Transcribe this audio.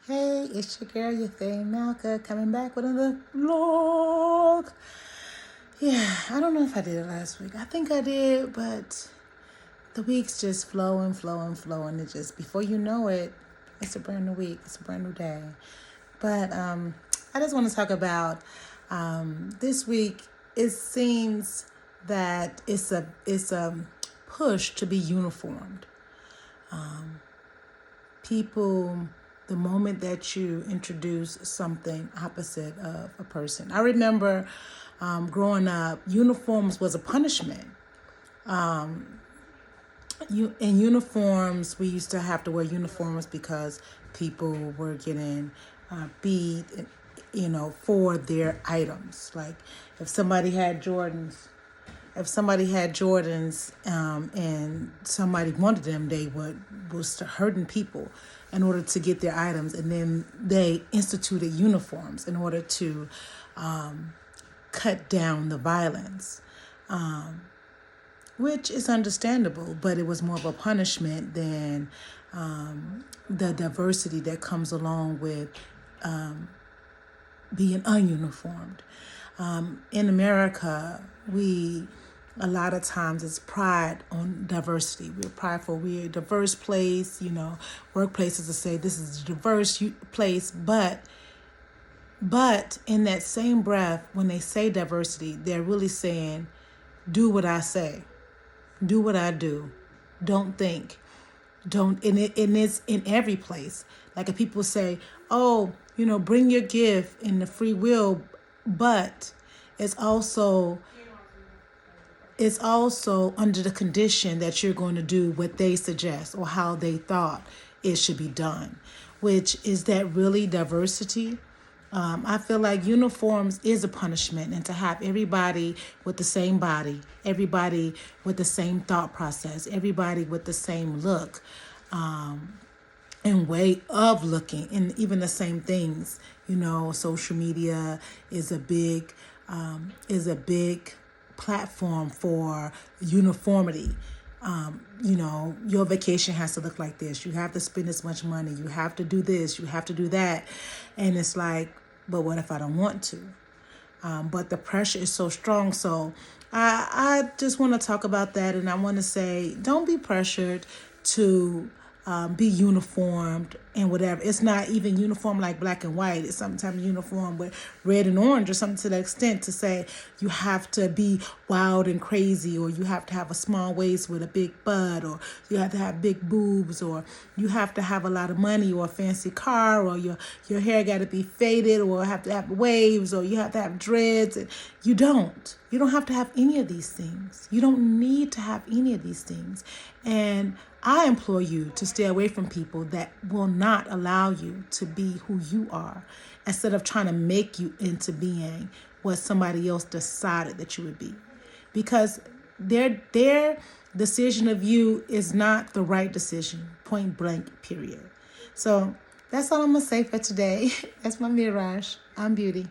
Hey, it's your girl, Yapeh Malka, coming back with another vlog. Yeah, I don't know if I did it last week. I think I did, but the week's just flowing. It just, before you know it, it's a brand new week. It's a brand new day. But I just want to talk about this week. It seems that it's a push to be uniformed. People, the moment that you introduce something opposite of a person. I remember growing up, uniforms was a punishment. In uniforms, we used to have to wear uniforms because people were getting beat, for their items. Like if somebody had Jordans, and somebody wanted them, they was hurting people in order to get their items, and then they instituted uniforms in order to cut down the violence, which is understandable, but it was more of a punishment than the diversity that comes along with being ununiformed. In America, a lot of times it's pride on diversity. We're prideful. We're a diverse place, workplaces to say this is a diverse place, but in that same breath, when they say diversity, they're really saying, do what I say, do what I do, don't think, don't, and it's in every place. Like if people say, oh, bring your gift in the free will, but it's also under the condition that you're going to do what they suggest or how they thought it should be done, which is that really diversity? I feel like uniforms is a punishment, and to have everybody with the same body, everybody with the same thought process, everybody with the same look, and way of looking, and even the same things. Social media is a big platform for uniformity. Your vacation has to look like this. You have to spend this much money. You have to do this. You have to do that. And it's like, but what if I don't want to? But the pressure is so strong. So I just want to talk about that. And I want to say, don't be pressured to be uniformed and whatever. It's not even uniform like black and white. It's sometimes uniform with red and orange or something, to the extent to say you have to be wild and crazy, or you have to have a small waist with a big butt, or you have to have big boobs, or you have to have a lot of money, or a fancy car, or your hair got to be faded, or have to have waves, or you have to have dreads. And you don't have to have any of these things. You don't need to have any of these things. And I implore you to stay away from people that will not allow you to be who you are, instead of trying to make you into being what somebody else decided that you would be. Because their decision of you is not the right decision, point blank, period. So that's all I'm going to say for today. That's my Mirage. I'm Beauty.